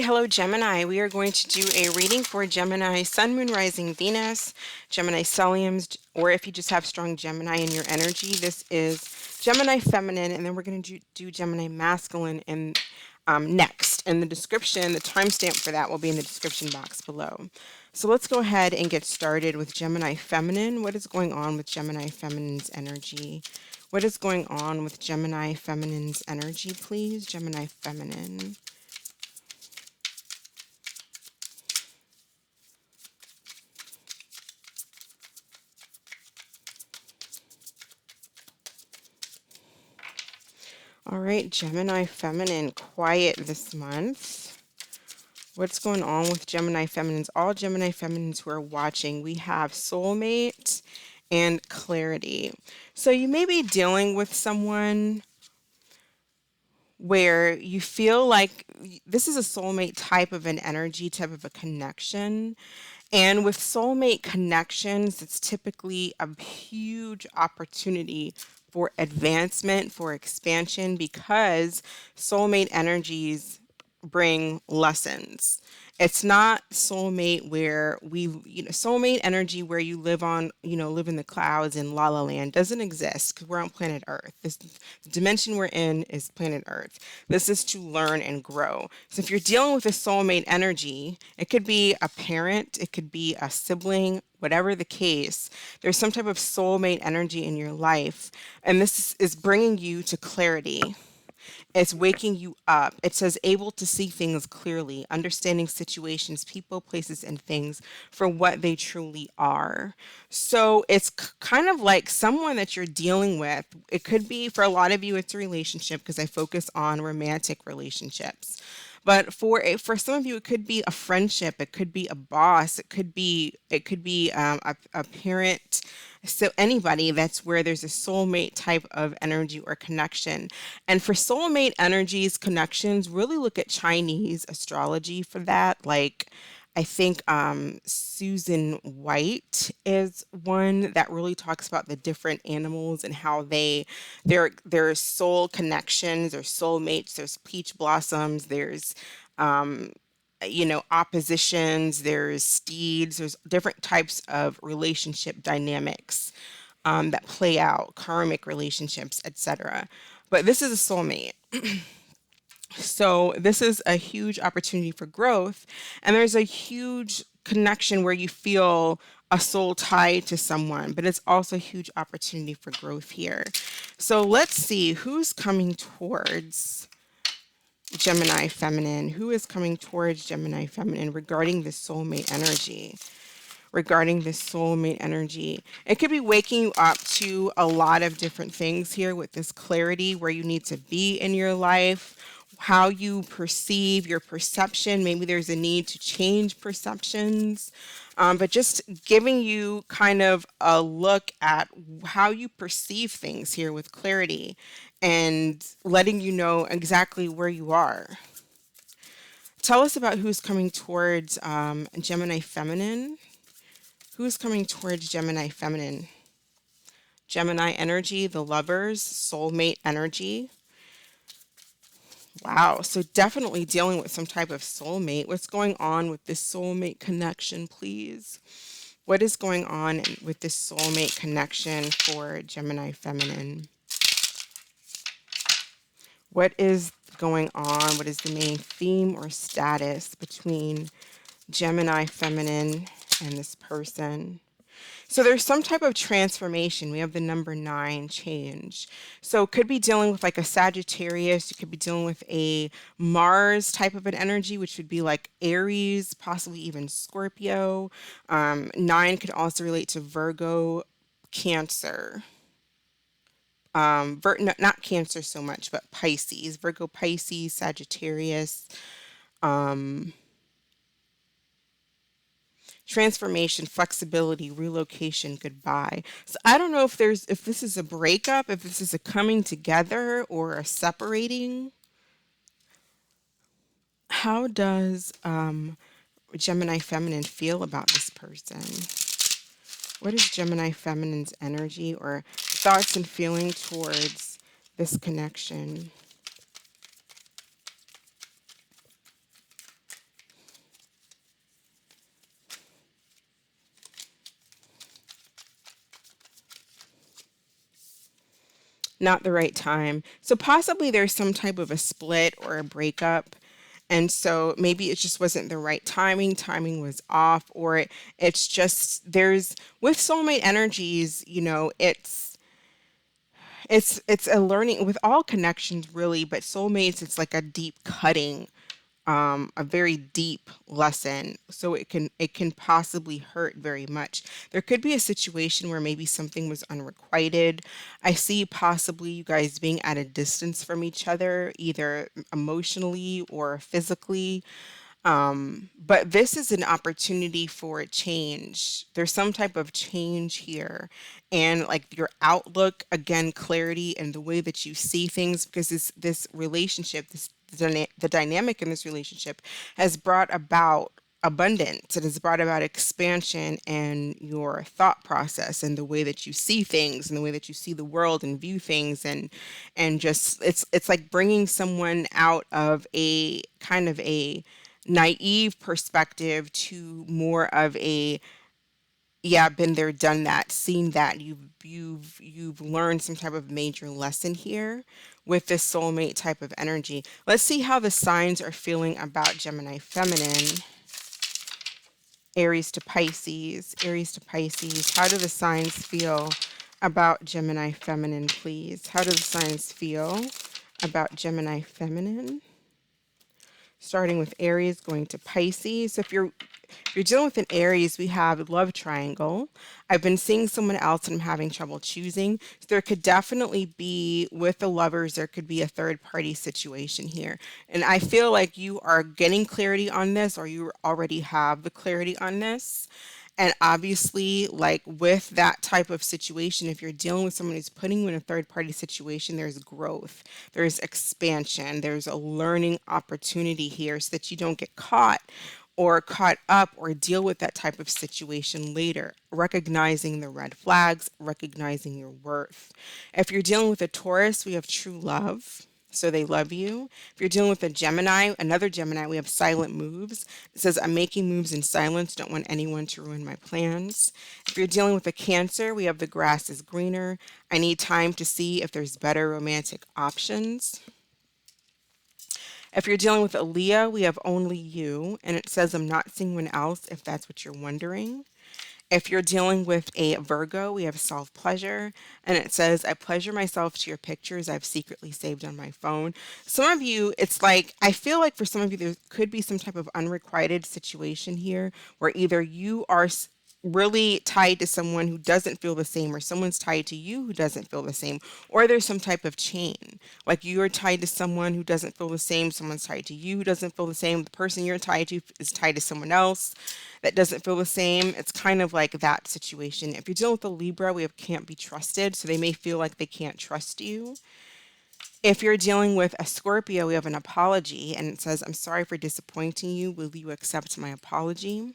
Hello Gemini. We are going to do a reading for Gemini Sun, Moon, Rising, Venus, Gemini Stelliums, or if you just have strong Gemini in your energy, this is Gemini Feminine, and then we're going to do Gemini Masculine and next. And the description, the timestamp for that will be in the description box below. So let's go ahead and get started with Gemini Feminine. What is going on with Gemini Feminine's energy? What is going on with Gemini Feminine's energy, please? Gemini Feminine. All right, Gemini Feminine, quiet this month. What's going on with Gemini Feminines? All Gemini Feminines who are watching, we have soulmate and clarity. So you may be dealing with someone where you feel like this is a soulmate type of an energy, type of a connection. And with soulmate connections, it's typically a huge opportunity for advancement, for expansion, because soulmate energies bring lessons. It's not soulmate where soulmate energy where you live on, live in the clouds in La La Land doesn't exist because we're on planet Earth. The dimension we're in is planet Earth. This is to learn and grow. So if you're dealing with a soulmate energy, it could be a parent, it could be a sibling, whatever the case, there's some type of soulmate energy in your life, and this is bringing you to clarity. It's waking you up. It says able to see things clearly, understanding situations, people, places, and things for what they truly are. So it's kind of like someone that you're dealing with. It could be, for a lot of you, it's a relationship because I focus on romantic relationships. But for some of you, it could be a friendship. It could be a boss. It could be a parent. So anybody, that's where there's a soulmate type of energy or connection. And for soulmate energies, connections, really look at Chinese astrology for that. Like, I think Susan White is one that really talks about the different animals and how their soul connections, their soulmates. There's peach blossoms. There's oppositions. There's steeds. There's different types of relationship dynamics that play out, karmic relationships, etc. But this is a soulmate. So this is a huge opportunity for growth. And there's a huge connection where you feel a soul tie to someone, but it's also a huge opportunity for growth here. So let's see who's coming towards Gemini Feminine. Who is coming towards Gemini Feminine regarding this soulmate energy? Regarding this soulmate energy. It could be waking you up to a lot of different things here with this clarity where you need to be in your life, how you perceive your perception. Maybe there's a need to change perceptions, but just giving you kind of a look at how you perceive things here with clarity and letting you know exactly where you are. Tell us about who's coming towards Gemini Feminine. Who's coming towards Gemini Feminine? Gemini energy, the lovers, soulmate energy. Wow, so definitely dealing with some type of soulmate. What's going on with this soulmate connection, please? What is going on with this soulmate connection for Gemini Feminine? What is going on? What is the main theme or status between Gemini Feminine and this person? So there's some type of transformation. We have the number 9, change. So it could be dealing with like a Sagittarius. You could be dealing with a Mars type of an energy, which would be like Aries, possibly even Scorpio. 9 could also relate to Virgo, Cancer. No, not Cancer so much, but Pisces, Virgo, Pisces, Sagittarius. Transformation, flexibility, relocation, goodbye. So I don't know if this is a breakup, if this is a coming together or a separating. How does Gemini Feminine feel about this person? What is Gemini Feminine's energy or thoughts and feeling towards this connection? Not the right time. So possibly there's some type of a split or a breakup. And so maybe it just wasn't the right timing. Timing was off, or it's just there's with soulmate energies, it's a learning with all connections really, but soulmates, it's like a deep cutting, a very deep lesson. So it can possibly hurt very much. There could be a situation where maybe something was unrequited. I see possibly you guys being at a distance from each other, either emotionally or physically. But this is an opportunity for a change. There's some type of change here. And like your outlook, again, clarity and the way that you see things, because this relationship, the dynamic in this relationship has brought about abundance. It has brought about expansion and your thought process and the way that you see things and the way that you see the world and view things, and just it's like bringing someone out of a kind of a naive perspective to more of a, yeah, been there, done that, seen that. You've learned some type of major lesson here with this soulmate type of energy. Let's see how the signs are feeling about Gemini feminine. Aries to Pisces, Aries to Pisces. How do the signs feel about Gemini feminine, please? How do the signs feel about Gemini feminine? Starting with Aries, going to Pisces. So if you're dealing with an Aries, we have love triangle. I've been seeing someone else and I'm having trouble choosing. So there could definitely be, with the lovers, there could be a third party situation here. And I feel like you are getting clarity on this, or you already have the clarity on this. And obviously, like with that type of situation, if you're dealing with someone who's putting you in a third party situation, there's growth, there's expansion, there's a learning opportunity here so that you don't get caught or caught up or deal with that type of situation later. Recognizing the red flags, recognizing your worth. If you're dealing with a Taurus, we have true love. So they love you. If you're dealing with a Gemini, another Gemini, we have silent moves. It says, I'm making moves in silence. Don't want anyone to ruin my plans. If you're dealing with a Cancer, we have the grass is greener. I need time to see if there's better romantic options. If you're dealing with a Leo, we have only you. And it says, I'm not seeing anyone else, if that's what you're wondering. If you're dealing with a Virgo, we have self pleasure, and it says, I pleasure myself to your pictures I've secretly saved on my phone. Some of you, it's like, I feel like for some of you, there could be some type of unrequited situation here where either you are really tied to someone who doesn't feel the same, or someone's tied to you who doesn't feel the same, or there's some type of chain. Like you're tied to someone who doesn't feel the same, someone's tied to you who doesn't feel the same, the person you're tied to is tied to someone else that doesn't feel the same. It's kind of like that situation. If you're dealing with a Libra, we have can't be trusted, so they may feel like they can't trust you. If you're dealing with a Scorpio, we have an apology, and it says, I'm sorry for disappointing you. Will you accept my apology?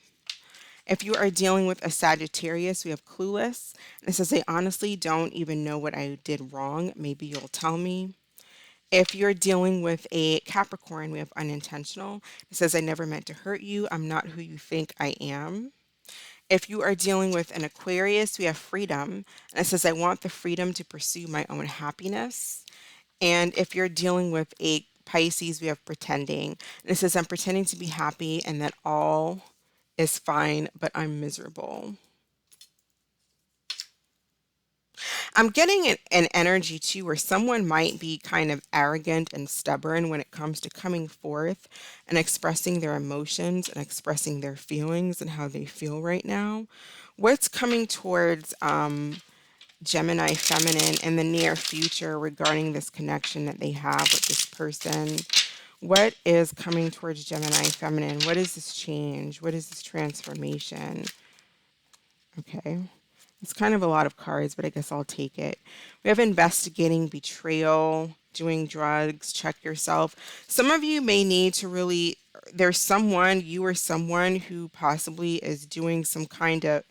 If you are dealing with a Sagittarius, we have clueless. And it says, I honestly don't even know what I did wrong. Maybe you'll tell me. If you're dealing with a Capricorn, we have unintentional. It says, I never meant to hurt you. I'm not who you think I am. If you are dealing with an Aquarius, we have freedom. And it says, I want the freedom to pursue my own happiness. And if you're dealing with a Pisces, we have pretending. And it says, I'm pretending to be happy and that all is fine, but I'm miserable. I'm getting an energy too where someone might be kind of arrogant and stubborn when it comes to coming forth and expressing their emotions and expressing their feelings and how they feel right now. What's coming towards Gemini feminine in the near future regarding this connection that they have with this person? What is coming towards Gemini feminine? What is this change? What is this transformation? Okay. It's kind of a lot of cards, but I guess I'll take it. We have investigating betrayal, doing drugs, check yourself. Some of you may need to really, there's someone, you or someone who possibly is doing some kind of,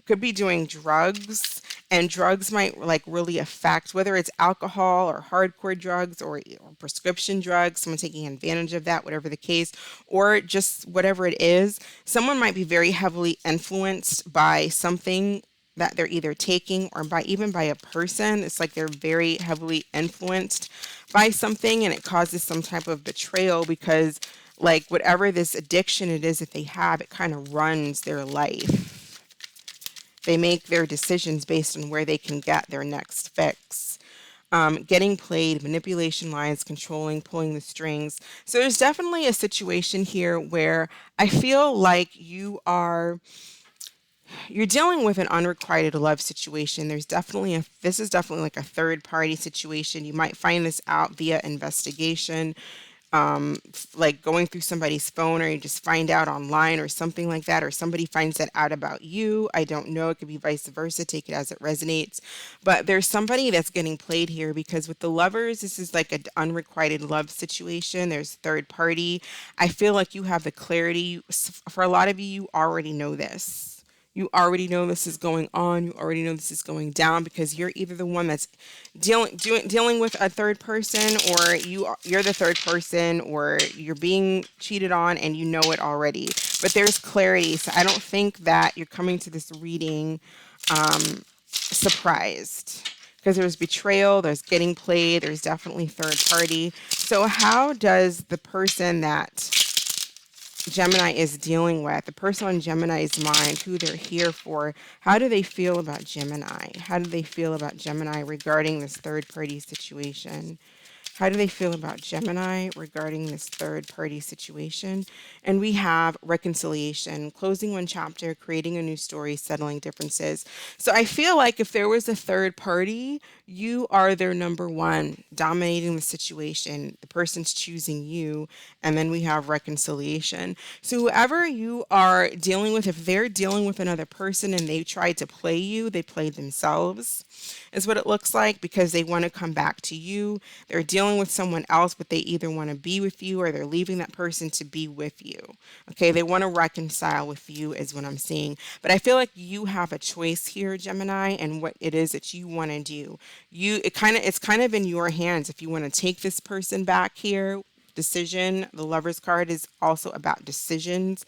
could be doing drugs, and drugs might like really affect whether it's alcohol or hardcore drugs or prescription drugs, someone taking advantage of that, whatever the case, or just whatever it is. Someone might be very heavily influenced by something that they're either taking or by even by a person. It's like they're very heavily influenced by something, and it causes some type of betrayal because like whatever this addiction it is that they have, it kind of runs their life. They make their decisions based on where they can get their next fix. Getting played, manipulation lines, controlling, pulling the strings. So there's definitely a situation here where I feel like you're dealing with an unrequited love situation. This is definitely like a third party situation. You might find this out via investigation, like going through somebody's phone, or you just find out online or something like that, or somebody finds that out about you. I don't know. It could be vice versa. Take it as it resonates. But there's somebody that's getting played here because with the lovers, this is like an unrequited love situation. There's third party. I feel like you have the clarity. For a lot of you, you already know this. You already know this is going on. You already know this is going down because you're either the one that's dealing with a third person, or you're the third person, or you're being cheated on and you know it already. But there's clarity. So I don't think that you're coming to this reading surprised, because there's betrayal, there's getting played, there's definitely third party. So how does the person that Gemini is dealing with, the person on Gemini's mind, who they're here for, how do they feel about Gemini? How do they feel about Gemini regarding this third party situation? How do they feel about Gemini regarding this third party situation? And we have reconciliation, closing one chapter, creating a new story, settling differences. So I feel like if there was a third party, you are their number one, dominating the situation. The person's choosing you. And then we have reconciliation. So whoever you are dealing with, if they're dealing with another person and they tried to play you, they played themselves, is what it looks like, because they want to come back to you. They're dealing with someone else, but they either want to be with you or they're leaving that person to be with you. Okay, they want to reconcile with you is what I'm seeing. But I feel like you have a choice here, Gemini, and what it is that you want to do. It's kind of in your hands if you want to take this person back here. Decision. The Lover's card is also about decisions.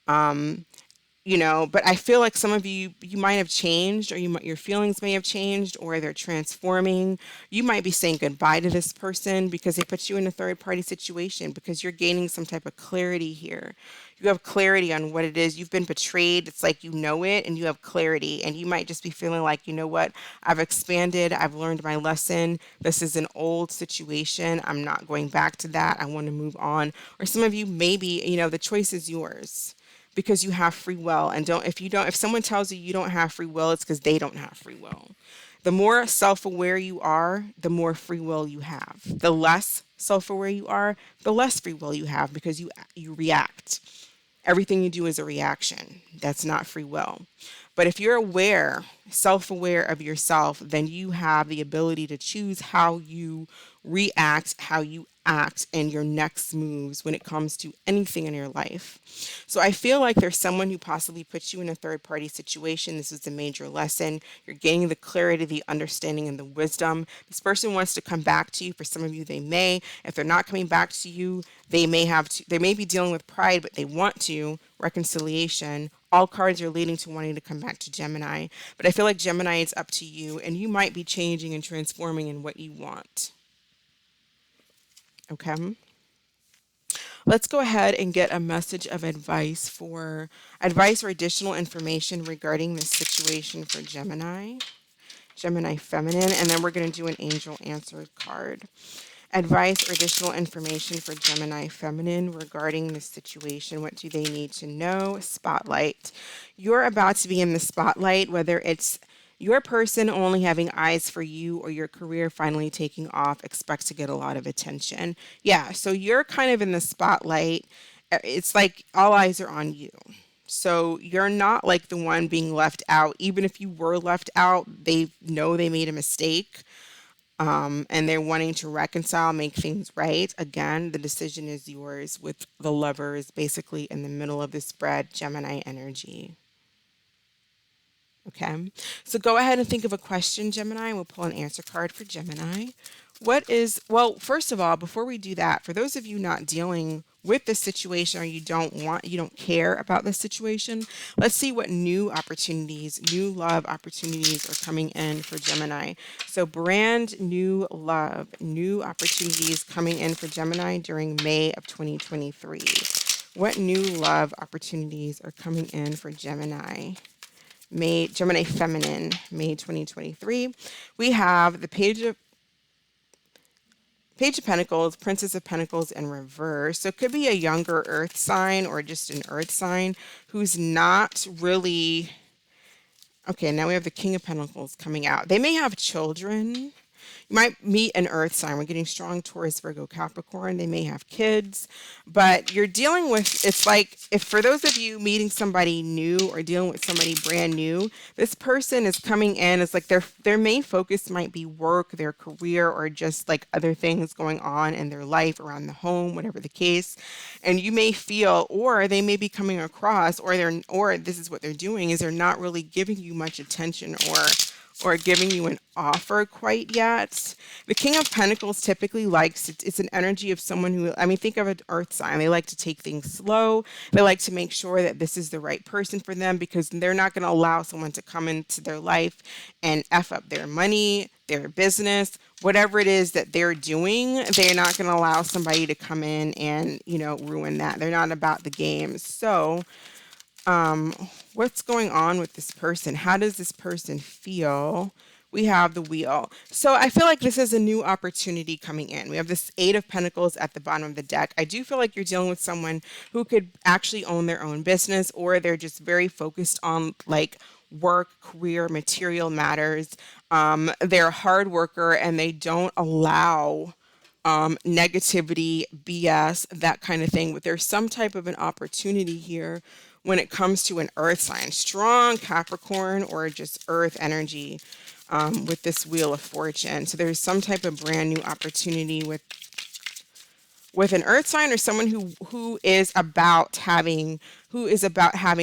But I feel like some of you might have changed, or your feelings may have changed, or they're transforming. You might be saying goodbye to this person because they put you in a third party situation, because you're gaining some type of clarity here. You have clarity on what it is. You've been betrayed. It's like you know it and you have clarity, and you might just be feeling like, you know what, I've expanded, I've learned my lesson. This is an old situation. I'm not going back to that. I want to move on. Or some of you, maybe, the choice is yours, because you have free will. And if someone tells you you don't have free will, it's because they don't have free will. The more self-aware you are, the more free will you have. The less self-aware you are, the less free will you have, because you react. Everything you do is a reaction. That's not free will. But if you're self-aware of yourself, then you have the ability to choose how you react, how you act, and your next moves when it comes to anything in your life. So I feel like there's someone who possibly puts you in a third party situation. This is a major lesson. You're gaining the clarity, the understanding, and the wisdom. This person wants to come back to you. For some of you, they may. If they're not coming back to you, they may be dealing with pride, but they want to. Reconciliation. All cards are leading to wanting to come back to Gemini. But I feel like Gemini, it's up to you, and you might be changing and transforming in what you want. Okay. Let's go ahead and get a message of advice or additional information regarding this situation for Gemini feminine, and then we're going to do an angel answer card. Advice or additional information for Gemini feminine regarding this situation. What do they need to know? Spotlight. You're about to be in the spotlight, whether it's your person only having eyes for you or your career finally taking off. Expect to get a lot of attention. Yeah, so you're kind of in the spotlight. It's like all eyes are on you. So you're not like the one being left out. Even if you were left out, they know they made a mistake. And they're wanting to reconcile, make things right. Again, the decision is yours, with the Lovers basically in the middle of the spread, Gemini energy. Okay, so go ahead and think of a question, Gemini. We'll pull an answer card for Gemini. First of all, before we do that, for those of you not dealing with this situation, or you don't care about this situation. Let's see what new opportunities, new love opportunities are coming in for Gemini. So brand new love, new opportunities coming in for Gemini during May of 2023. What new love opportunities are coming in for Gemini? Gemini feminine, May 2023. We have the Page of Pentacles, Princess of Pentacles in reverse. So it could be a younger earth sign or just an earth sign who's not really. Okay, now we have the King of Pentacles coming out. They may have children. You might meet an earth sign. We're getting strong Taurus, Virgo, Capricorn. They may have kids, but you're dealing with, it's like, if for those of you meeting somebody new or dealing with somebody brand new, this person is coming in as like their main focus might be work, their career, or just like other things going on in their life around the home, whatever the case. And you may feel, or they may be coming across, or this is what they're doing, is they're not really giving you much attention or giving you an offer quite yet. The King of Pentacles typically likes, it's an energy of someone who, I mean, think of an earth sign. They like to take things slow. They like to make sure that this is the right person for them, because they're not going to allow someone to come into their life and F up their money, their business, whatever it is that they're doing. They're not going to allow somebody to come in and, ruin that. They're not about the game. So, what's going on with this person? How does this person feel? We have the Wheel. So I feel like this is a new opportunity coming in. We have this Eight of Pentacles at the bottom of the deck. I do feel like you're dealing with someone who could actually own their own business, or they're just very focused on like work, career, material matters. They're a hard worker and they don't allow negativity, BS, that kind of thing. But there's some type of an opportunity here when it comes to an earth sign, strong Capricorn or just earth energy, with this Wheel of Fortune. So there's some type of brand new opportunity with an earth sign, or someone who is about having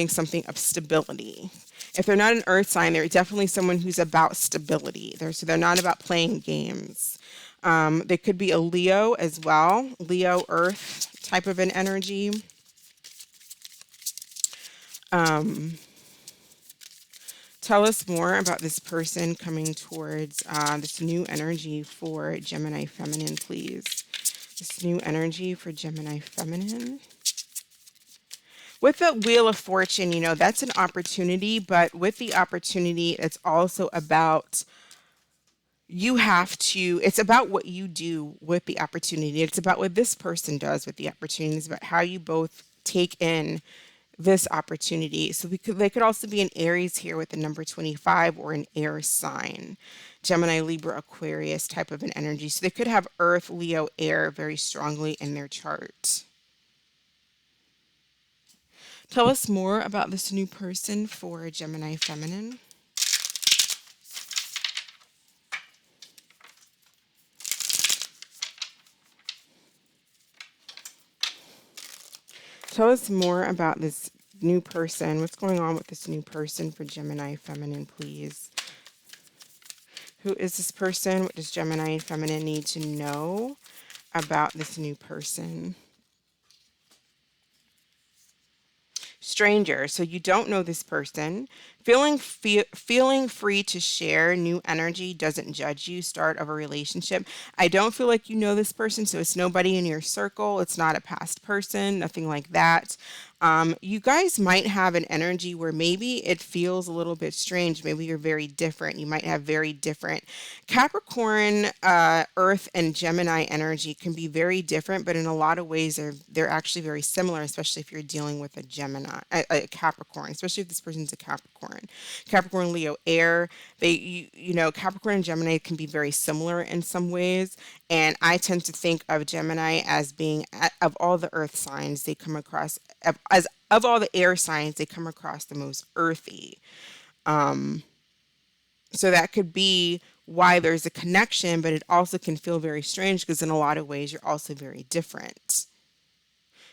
something of stability. If they're not an earth sign, they're definitely someone who's about stability. So they're not about playing games. They could be a Leo as well, Leo earth type of an energy. Tell us more about this person coming towards this new energy for Gemini feminine, please. This new energy for Gemini feminine. With the Wheel of Fortune, that's an opportunity, but with the opportunity, it's also about it's about what you do with the opportunity. It's about what this person does with the opportunity. It's about how you both take in this opportunity. So they could also be an Aries here with the number 25, or an air sign, Gemini, Libra, Aquarius type of an energy. So they could have Earth, Leo, air very strongly in their chart. Tell us more about this new person for Gemini feminine. Tell us more about this new person. What's going on with this new person for Gemini feminine, please? Who is this person? What does Gemini feminine need to know about this new person? Stranger. So you don't know this person. Feeling free to share. New energy, doesn't judge you. Start of a relationship. I don't feel like you know this person, so it's nobody in your circle. It's not a past person, nothing like that. You guys might have an energy where maybe it feels a little bit strange. Maybe you're very different. You might have very different Capricorn, Earth, and Gemini energy can be very different, but in a lot of ways they're actually very similar, especially if you're dealing with a Gemini, a Capricorn, especially if this person's a Capricorn. Capricorn, Leo, air. Capricorn and Gemini can be very similar in some ways, and I tend to think of Gemini as being, of all the Earth signs, they come across as of all the air signs, they come across the most earthy. So that could be why there's a connection, but it also can feel very strange because in a lot of ways you're also very different.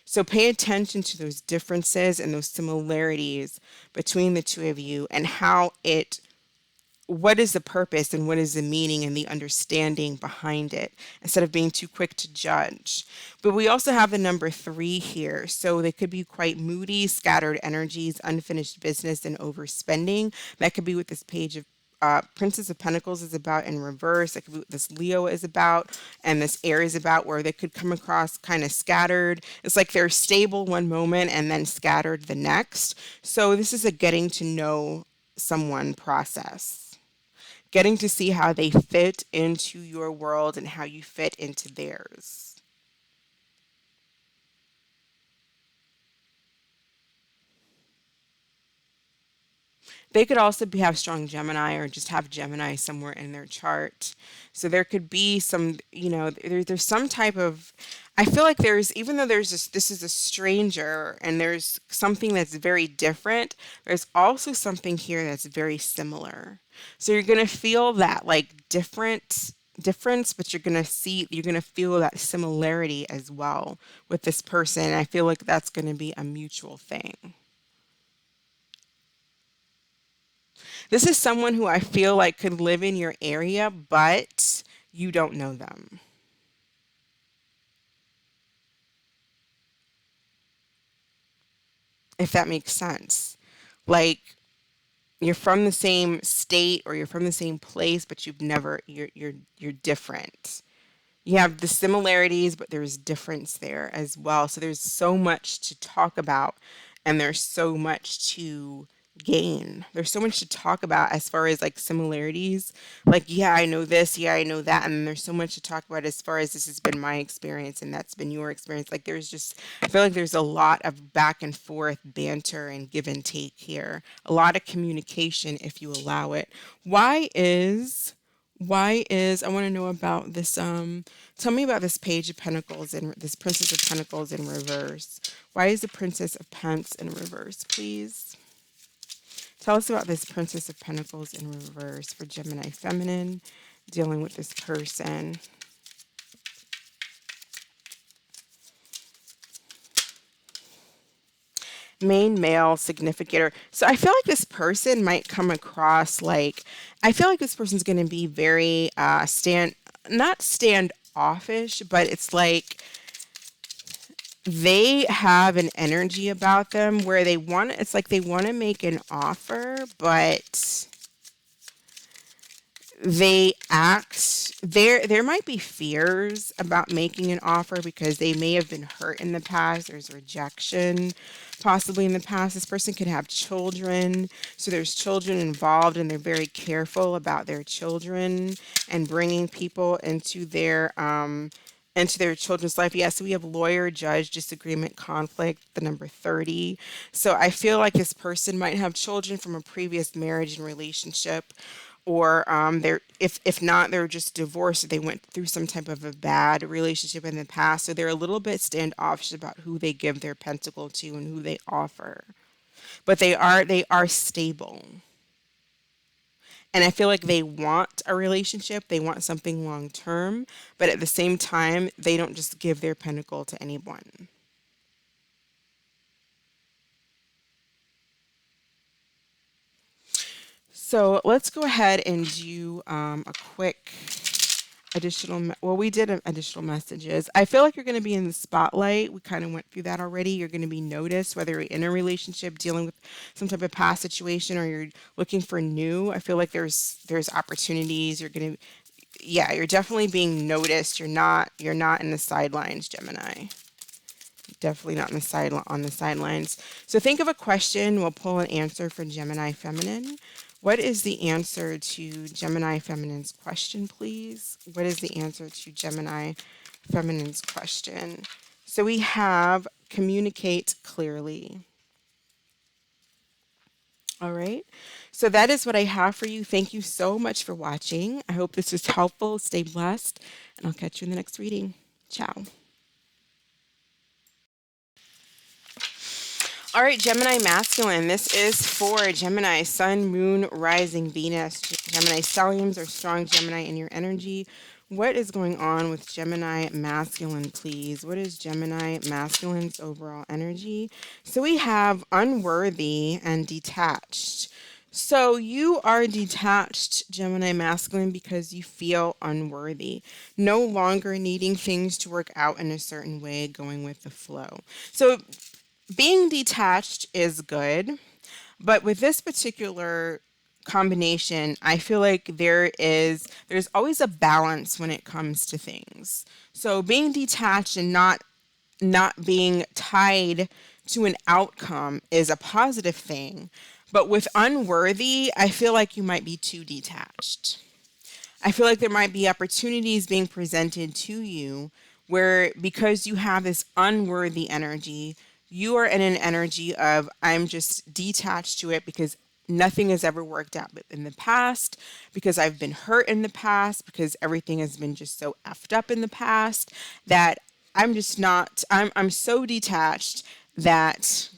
So pay attention to those differences and those similarities between the two of you, and how it what is the purpose and what is the meaning and the understanding behind it instead of being too quick to judge. But we also have the number 3 here. So they could be quite moody, scattered energies, unfinished business, and overspending. That could be what this page of Princess of Pentacles is about in reverse. That could be what this Leo is about and this Aries is about, where they could come across kind of scattered. It's like they're stable one moment and then scattered the next. So this is a getting to know someone process, getting to see how they fit into your world and how you fit into theirs. They could also have strong Gemini or just have Gemini somewhere in their chart. So there could be some, there's some type of, I feel like there's, even though this is a stranger and there's something that's very different, there's also something here that's very similar. So you're going to feel that like difference, but you're going to feel that similarity as well with this person. I feel like that's going to be a mutual thing. This is someone who I feel like could live in your area, but you don't know them. If that makes sense. Like, you're from the same state or you're from the same place, but you're different. You have the similarities, but there's difference there as well. So there's so much to talk about and there's so much to gain. There's so much to talk about as far as like similarities. Like, yeah, I know this, yeah, I know that. And then there's so much to talk about as far as this has been my experience and that's been your experience. Like, I feel like there's a lot of back and forth banter and give and take here. A lot of communication if you allow it. I want to know about this tell me about this page of pentacles and this princess of pentacles in reverse. Why is the princess of pence in reverse, please? Tell us about this princess of pentacles in reverse for Gemini feminine dealing with this person. Main male significator. So I feel like this person might come across like, I feel like this person's going to be very not standoffish, but it's like they have an energy about them where it's like they want to make an offer, but there might be fears about making an offer because they may have been hurt in the past. There's rejection possibly in the past. This person could have children, so there's children involved and they're very careful about their children and bringing people into their children's life. Yeah, so we have lawyer, judge, disagreement, conflict, the number 30. So I feel like this person might have children from a previous marriage and relationship, or they're if not, they're just divorced. They went through some type of a bad relationship in the past, so they're a little bit standoffish about who they give their pentacle to and who they offer. But they are stable. And I feel like they want a relationship, they want something long term, but at the same time, they don't just give their pentacle to anyone. So let's go ahead and do a quick we did additional messages. I feel like you're going to be in the spotlight. We kind of went through that already. You're going to be noticed, whether you're in a relationship, dealing with some type of past situation, or you're looking for new. I feel like there's opportunities. Yeah, you're definitely being noticed. You're not in the sidelines, Gemini. Definitely not on the sidelines. So think of a question. We'll pull an answer for Gemini feminine. What is the answer to Gemini feminine's question, please? What is the answer to Gemini feminine's question? So we have communicate clearly. All right. So that is what I have for you. Thank you so much for watching. I hope this was helpful. Stay blessed, and I'll catch you in the next reading. Ciao. All right, Gemini masculine. This is for Gemini Sun, Moon, Rising, Venus. Gemini stelliums are strong Gemini in your energy. What is going on with Gemini masculine, please? What is Gemini masculine's overall energy? So we have unworthy and detached. So you are detached, Gemini masculine, because you feel unworthy, no longer needing things to work out in a certain way, going with the flow. So being detached is good, but with this particular combination, I feel like there's always a balance when it comes to things. So being detached and not being tied to an outcome is a positive thing. But with unworthy, I feel like you might be too detached. I feel like there might be opportunities being presented to you where, because you have this unworthy energy, you are in an energy of, I'm just detached to it because nothing has ever worked out in the past, because I've been hurt in the past, because everything has been just so effed up in the past that I'm just not, I'm so detached that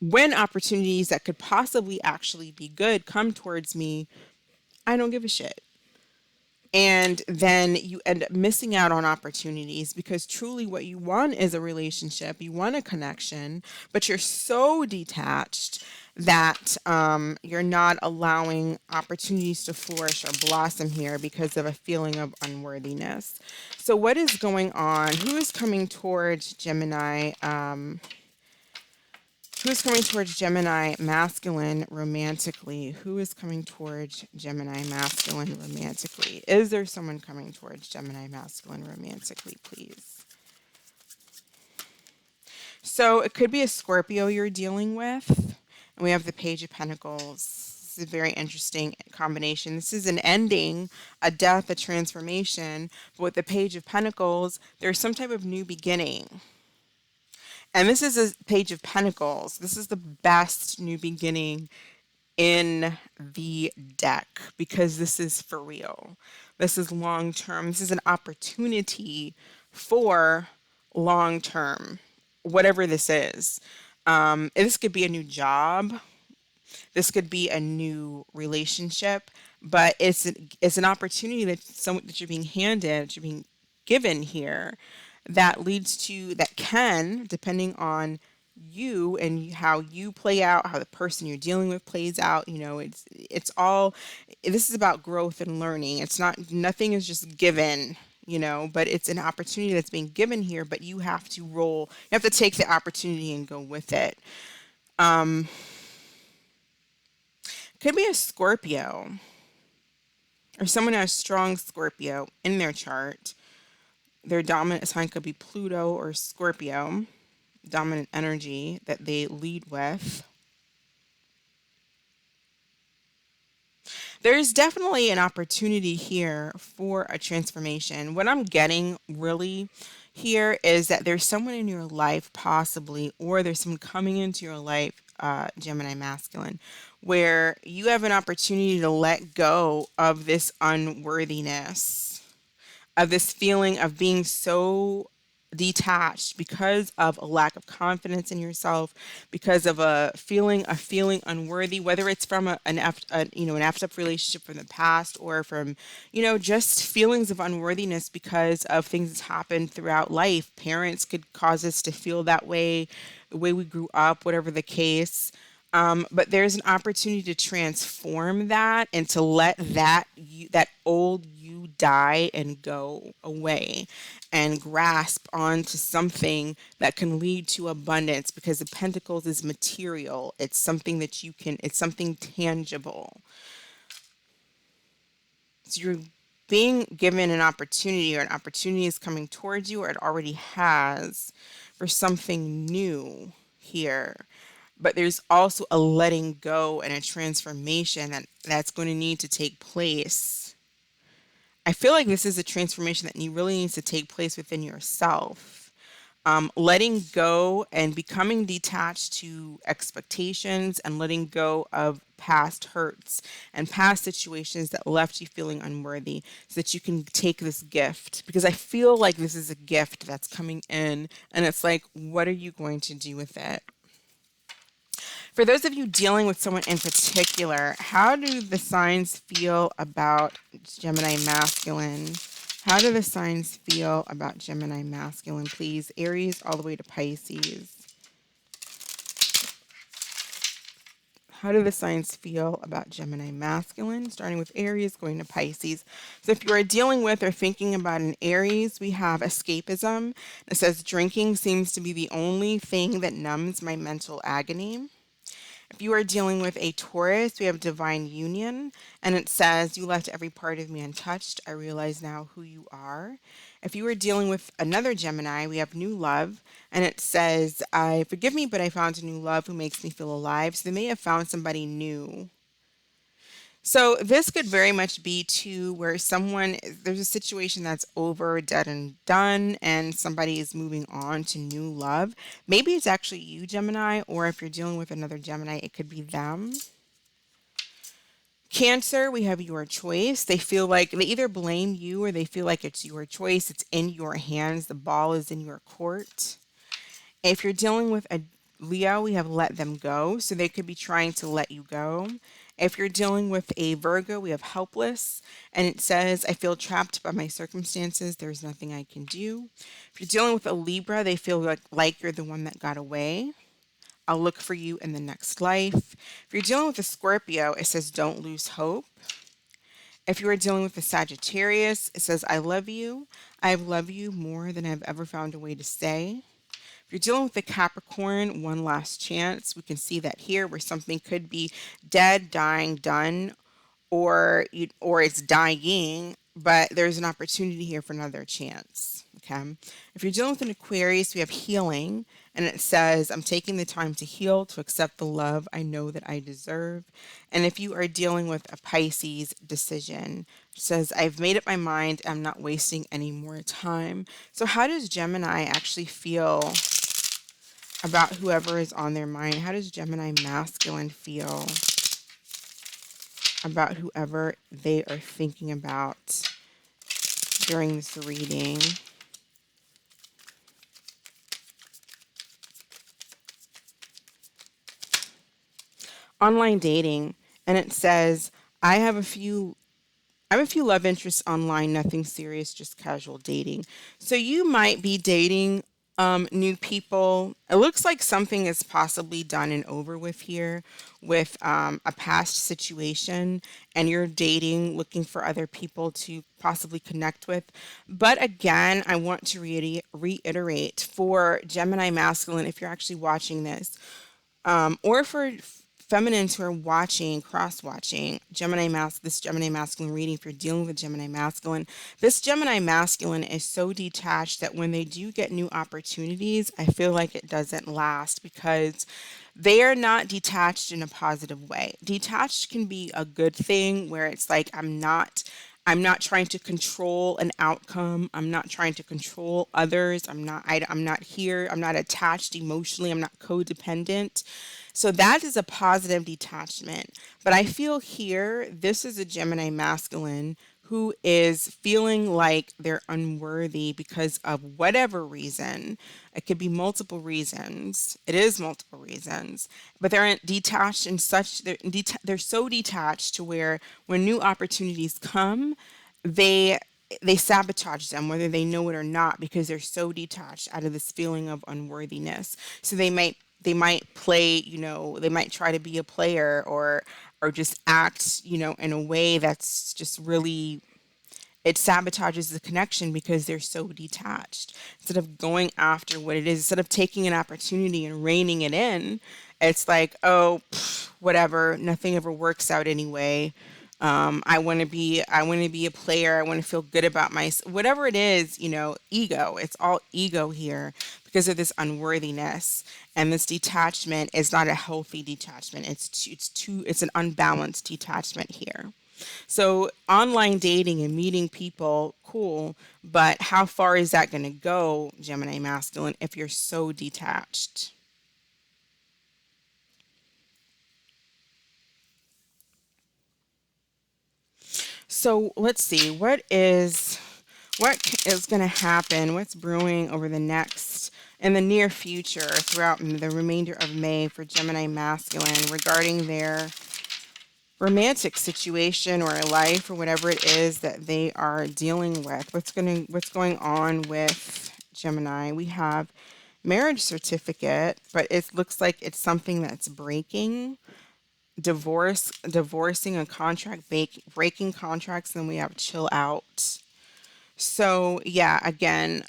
when opportunities that could possibly actually be good come towards me, I don't give a shit. And then you end up missing out on opportunities because truly what you want is a relationship, you want a connection, but you're so detached that you're not allowing opportunities to flourish or blossom here because of a feeling of unworthiness. So, what is going on? Who is coming towards Gemini? Who's coming towards Gemini masculine romantically? Who is coming towards Gemini masculine romantically? Is there someone coming towards Gemini masculine romantically, please? So it could be a Scorpio you're dealing with. And we have the Page of Pentacles. This is a very interesting combination. This is an ending, a death, a transformation. But with the Page of Pentacles, there's some type of new beginning. And this is a Page of Pentacles. This is the best new beginning in the deck because this is for real. This is long term. This is an opportunity for long term, whatever this is. This could be a new job. This could be a new relationship, but it's an opportunity that you're being handed, that you're being given here, that leads to that can, depending on you and how you play out, how the person you're dealing with plays out. It's all, this is about growth and learning. It's not, nothing is just given. But it's an opportunity that's being given here, but you have to you have to take the opportunity and go with it. Could be a Scorpio or someone who has strong Scorpio in their chart. Their dominant sign could be Pluto or Scorpio, dominant energy that they lead with. There's definitely an opportunity here for a transformation. What I'm getting really here is that there's someone in your life, possibly, or there's someone coming into your life, Gemini masculine, where you have an opportunity to let go of this unworthiness, of this feeling of being so detached because of a lack of confidence in yourself, because of a feeling unworthy, whether it's from an effed up relationship from the past, or from just feelings of unworthiness because of things that's happened throughout life. Parents could cause us to feel that way, the way we grew up, whatever the case. But there's an opportunity to transform that and to let that old you die and go away, and grasp onto something that can lead to abundance, because the Pentacles is material. It's something that it's something tangible. So you're being given an opportunity, or an opportunity is coming towards you, or it already has, for something new here. But there's also a letting go and a transformation that's going to need to take place. I feel like this is a transformation that really needs to take place within yourself. Letting go and becoming detached to expectations, and letting go of past hurts and past situations that left you feeling unworthy, so that you can take this gift. Because I feel like this is a gift that's coming in, and it's like, what are you going to do with it? For those of you dealing with someone in particular, how do the signs feel about Gemini masculine? How do the signs feel about Gemini masculine, please? Aries all the way to Pisces. How do the signs feel about Gemini masculine? Starting with Aries, going to Pisces. So if you are dealing with or thinking about an Aries, we have escapism. It says drinking seems to be the only thing that numbs my mental agony. If you are dealing with a Taurus, we have divine union, and it says, you left every part of me untouched. I realize now who you are. If you are dealing with another Gemini, we have new love, and it says, I forgive me, but I found a new love who makes me feel alive. So they may have found somebody new. So this could very much be to where there's a situation that's over, dead and done, and somebody is moving on to new love. Maybe it's actually you, Gemini, or if you're dealing with another Gemini, it could be them. Cancer, we have your choice. They feel like they either blame you or they feel like it's your choice. It's in your hands. The ball is in your court. If you're dealing with a Leo, we have let them go. So they could be trying to let you go. If you're dealing with a Virgo, we have helpless. And it says, I feel trapped by my circumstances. There's nothing I can do. If you're dealing with a Libra, they feel like you're the one that got away. I'll look for you in the next life. If you're dealing with a Scorpio, it says, don't lose hope. If you are dealing with a Sagittarius, it says, I love you. I love you more than I've ever found a way to say. If you're dealing with the Capricorn, one last chance. We can see that here where something could be dead, dying, done, or it's dying, but there's an opportunity here for another chance. Okay. If you're dealing with an Aquarius, we have healing, and it says, I'm taking the time to heal, to accept the love I know that I deserve. And if you are dealing with a Pisces, decision, it says, I've made up my mind. I'm not wasting any more time. So how does Gemini actually feel about whoever is on their mind? How does Gemini masculine feel about whoever they are thinking about during this reading? Online dating, and it says, I have a few love interests online, nothing serious, just casual dating. So you might be dating new people. It looks like something is possibly done and over with here with a past situation, and you're dating, looking for other people to possibly connect with. But again, I want to reiterate for Gemini masculine, if you're actually watching this, or for feminines who are watching, cross watching this Gemini masculine reading, if you're dealing with Gemini masculine, this Gemini masculine is so detached that when they do get new opportunities, I feel like it doesn't last because they are not detached in a positive way. Detached can be a good thing where it's like, I'm not trying to control an outcome. I'm not trying to control others. I'm not here. I'm not attached emotionally. I'm not codependent. So that is a positive detachment. But I feel here, this is a Gemini masculine who is feeling like they're unworthy because of whatever reason. It could be multiple reasons. It is multiple reasons, but they're detached in such they're so detached to where when new opportunities come, they they sabotage them whether they know it or not because they're so detached out of this feeling of unworthiness. So they might play, they might try to be a player or just act, in a way that's just really, it sabotages the connection because they're so detached. Instead of going after what it is, instead of taking an opportunity and reining it in, it's like, oh, whatever, nothing ever works out anyway. I want to be a player. I want to feel good about whatever it is, ego. It's all ego here because of this unworthiness, and this detachment is not a healthy detachment. It's an unbalanced detachment here. So online dating and meeting people, cool, but how far is that going to go, Gemini masculine, if you're so detached? So let's see, what is going to happen? What's brewing over in the near future throughout the remainder of May for Gemini masculine regarding their romantic situation or life or whatever it is that they are dealing with? What's going on with Gemini? We have marriage certificate, but it looks like it's something that's breaking. divorcing a contract, breaking contracts, and then we have chill out. So yeah, again,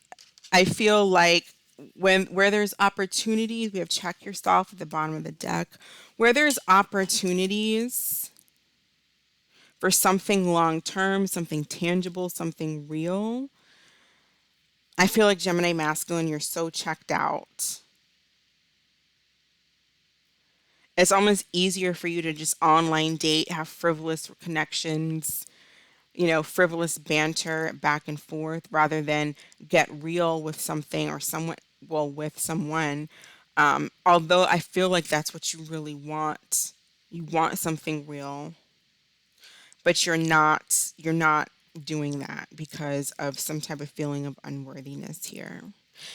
I feel like when where there's opportunities, we have check yourself at the bottom of the deck. Where there's opportunities for something long term, something tangible, something real, I feel like Gemini masculine, you're so checked out. It's almost easier for you to just online date, have frivolous connections, frivolous banter back and forth rather than get real with something or someone, well, with someone. Although I feel like that's what you really want. You want something real, but you're not doing that because of some type of feeling of unworthiness here.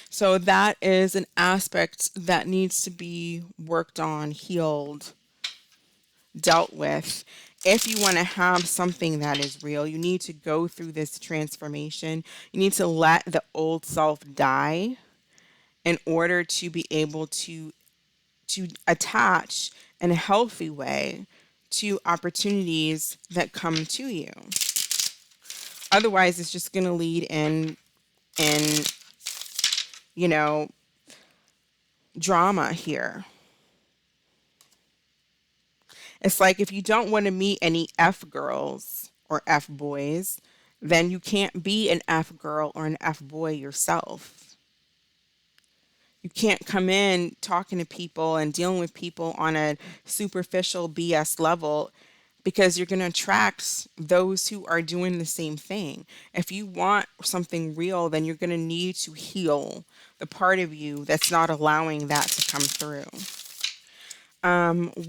So that is an aspect that needs to be worked on, healed, dealt with. If you want to have something that is real, you need to go through this transformation. You need to let the old self die in order to be able to attach in a healthy way to opportunities that come to you. Otherwise, it's just going to lead in you know drama here. It's like if you don't want to meet any F girls or F boys, then you can't be an F girl or an F boy yourself. You can't come in talking to people and dealing with people on a superficial BS level because you're going to attract those who are doing the same thing. If you want something real, then you're going to need to heal the part of you that's not allowing that to come through.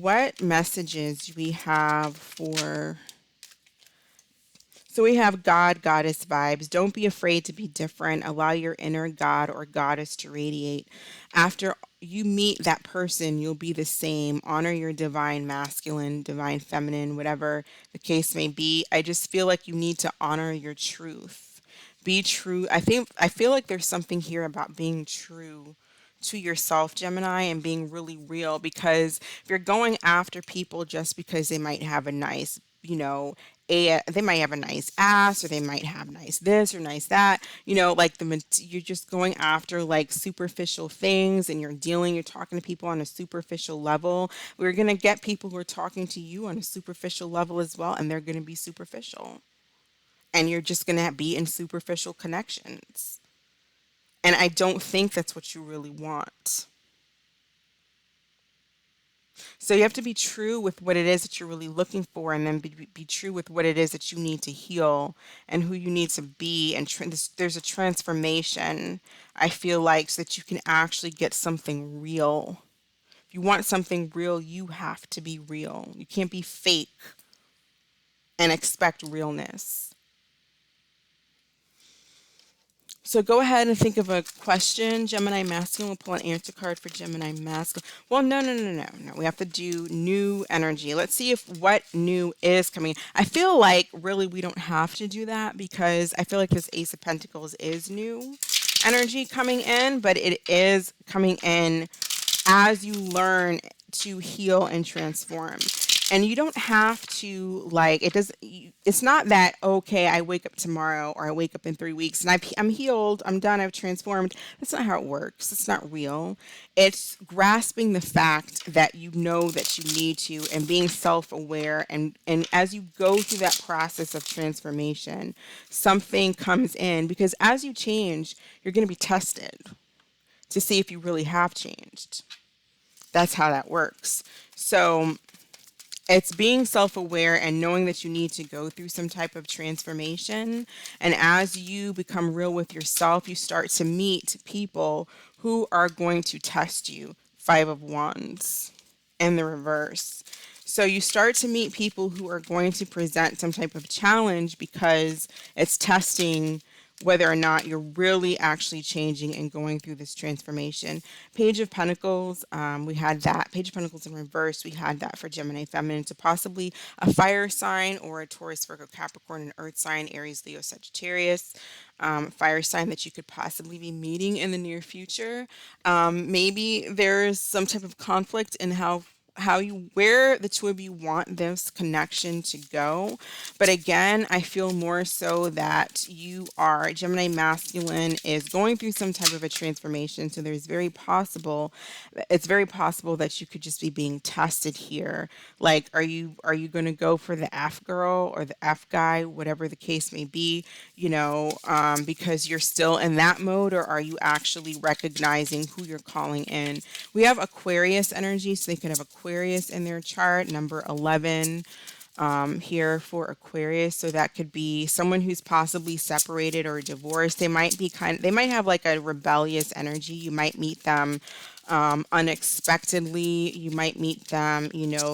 What messages do we have for? So we have God, goddess vibes. Don't be afraid to be different. Allow your inner God or goddess to radiate. After you meet that person, you'll be the same. Honor your divine masculine, divine feminine, whatever the case may be. I just feel like you need to honor your truth. Be true. I feel like there's something here about being true to yourself, Gemini, and being really real because if you're going after people just because they might have a nice, they might have a nice ass or they might have nice this or nice that, like you're just going after like superficial things and you're talking to people on a superficial level. We're going to get people who are talking to you on a superficial level as well, and they're going to be superficial. And you're just going to be in superficial connections. And I don't think that's what you really want. So you have to be true with what it is that you're really looking for, and then be true with what it is that you need to heal and who you need to be. And there's a transformation, I feel like, so that you can actually get something real. If you want something real, you have to be real. You can't be fake and expect realness. So go ahead and think of a question, Gemini masculine. We'll pull an answer card for Gemini masculine. Well, no, no, no, no, no. We have to do new energy. Let's see if what new is coming. I feel like really we don't have to do that because I feel like this Ace of Pentacles is new energy coming in, but it is coming in as you learn to heal and transform. And you don't have to like it's not that okay, I wake up tomorrow or I wake up in 3 weeks and I'm healed, I'm done, I've transformed. That's not how it works. It's not real. It's grasping the fact that you know that you need to and being self-aware, and as you go through that process of transformation, something comes in because as you change, you're going to be tested to see if you really have changed. That's how that works. So it's being self aware and knowing that you need to go through some type of transformation. And as you become real with yourself, you start to meet people who are going to test you. Five of Wands in the reverse. So you start to meet people who are going to present some type of challenge because it's testing whether or not you're really actually changing and going through this transformation. Page of Pentacles, we had that. Page of Pentacles in reverse, we had that for Gemini feminine. So possibly a fire sign or a Taurus, Virgo, Capricorn, an earth sign, Aries, Leo, Sagittarius. Fire sign that you could possibly be meeting in the near future. Maybe there's some type of conflict in where the two of you want this connection to go. But again, I feel more so that you are Gemini masculine is going through some type of a transformation. So it's very possible that you could just be being tested here. Like, are you going to go for the F girl or the F guy, whatever the case may be, because you're still in that mode, or are you actually recognizing who you're calling in? We have Aquarius energy, so they could have Aquarius in their chart, number 11 here for Aquarius. So that could be someone who's possibly separated or divorced. They might have like a rebellious energy. You might meet them unexpectedly. You might meet them,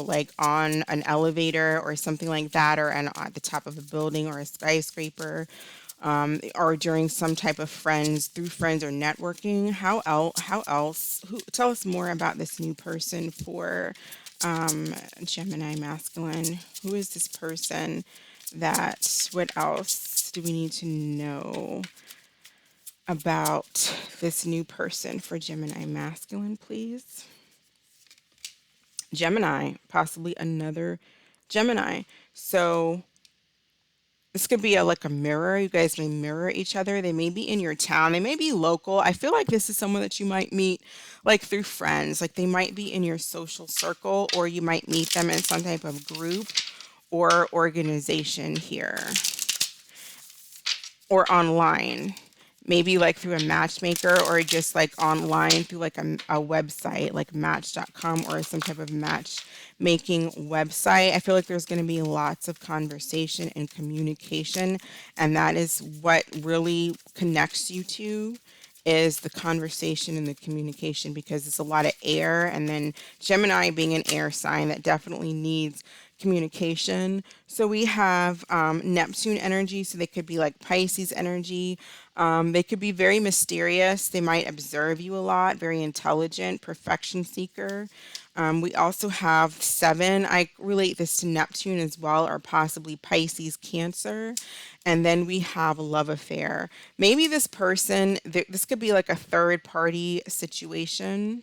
like on an elevator or something like that, or at the top of a building or a skyscraper, or during some type of through friends or networking. How else? Tell us more about this new person for Gemini masculine. Who is this person? What else do we need to know about this new person for Gemini masculine, please? Gemini, possibly another Gemini. So this could be like a mirror. You guys may mirror each other. They may be in your town. They may be local. I feel like this is someone that you might meet like through friends. Like they might be in your social circle, or you might meet them in some type of group or organization here, or online. Maybe like through a matchmaker, or just like online through like a website like match.com or some type of matchmaking website. I feel like there's going to be lots of conversation and communication, and that is what really connects you two, is the conversation and the communication, because it's a lot of air, and then Gemini being an air sign, that definitely needs communication. So we have Neptune energy, so they could be like Pisces energy. They could be very mysterious. They might observe you a lot, very intelligent, perfection seeker. We also have 7. I relate this to Neptune as well, or possibly Pisces, Cancer. And then we have love affair. Maybe this person, this could be like a third party situation.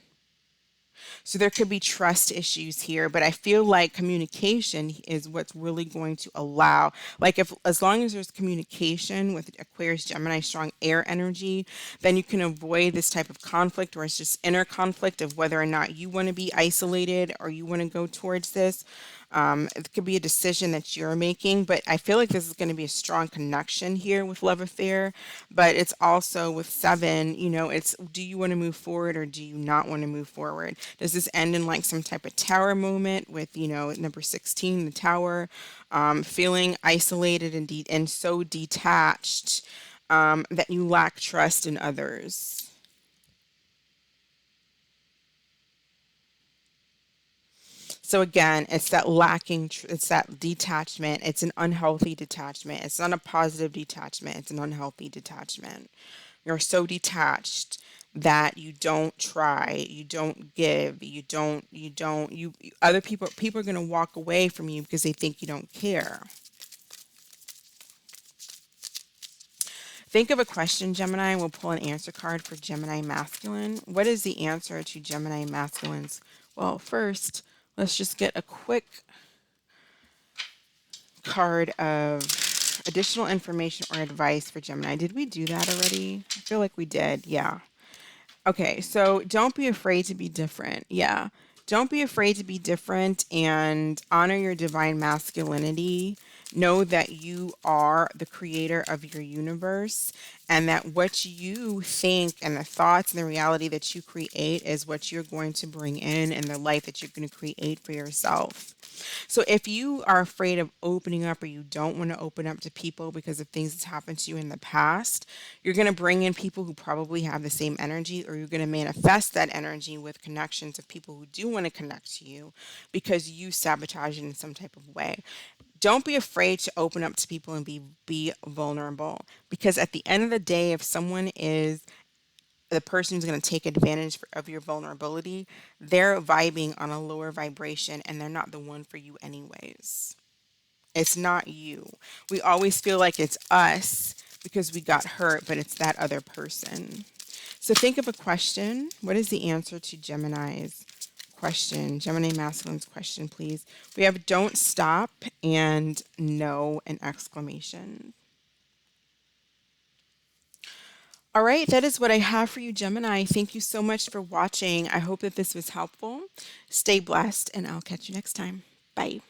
So there could be trust issues here, but I feel like communication is what's really going to allow, like if as long as there's communication with Aquarius, Gemini, strong air energy, then you can avoid this type of conflict, or it's just inner conflict of whether or not you want to be isolated or you want to go towards this. It could be a decision that you're making, but I feel like this is going to be a strong connection here with love affair. But it's also with 7, it's, do you want to move forward or do you not want to move forward? Does this end in like some type of tower moment with, number 16, the tower, feeling isolated and so detached that you lack trust in others? So again, it's that it's that detachment. It's an unhealthy detachment. It's not a positive detachment. It's an unhealthy detachment. You're so detached that you don't try, you don't give, other people are going to walk away from you because they think you don't care. Think of a question, Gemini, and we'll pull an answer card for Gemini masculine. What is the answer to Gemini masculines? Well, first, let's just get a quick card of additional information or advice for Gemini. Did we do that already? I feel like we did. Yeah. Okay, so don't be afraid to be different. Yeah. Don't be afraid to be different and honor your divine masculinity. Know that you are the creator of your universe, and that what you think and the thoughts and the reality that you create is what you're going to bring in and the life that you're going to create for yourself. So if you are afraid of opening up, or you don't want to open up to people because of things that's happened to you in the past, you're going to bring in people who probably have the same energy, or you're going to manifest that energy with connections of people who do want to connect to you because you sabotage it in some type of way. Don't be afraid to open up to people and be vulnerable, because at the end of the day, if someone is the person who's going to take advantage of your vulnerability, they're vibing on a lower vibration and they're not the one for you anyways. It's not you. We always feel like it's us because we got hurt, but it's that other person. So think of a question. What is the answer to Gemini's question, Gemini masculine's question, please. We have don't stop and no and exclamation. All right, that is what I have for you, Gemini. Thank you so much for watching. I hope that this was helpful. Stay blessed, and I'll catch you next time. Bye.